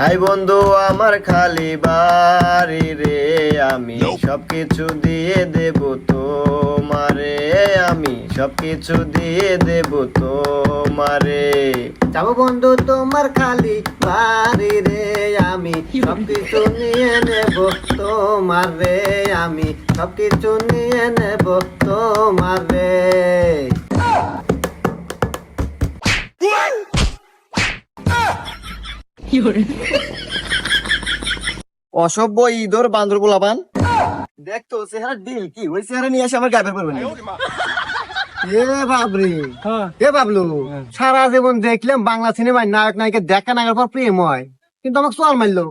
I বন্ধু আমার খালি বাড়ি রে, আমি সবকিছু দিয়ে দেব তোমারে, আমি সবকিছু দিয়ে দেব তোমারে। যাবো বন্ধু তোমার খালি বাড়ি রে, আমি সবকিছু নিয়ে নেব তোমার রে, আমি সবকিছু নিয়ে নেব তোমার রে। অসভ্য ইঁদুর বান্দর পোলাপান, দেখতো চেহারা ডিল কি ওই চেহারা নিয়ে এসে আমার গায়ে পড়বে না। এ বাবরে, এ বাবলু, সারা জীবন দেখলাম বাংলা সিনেমায় নায়ক নায়িকা দেখা নাগার পর প্রেম হয়, কিন্তু আমাকে চল মারলো।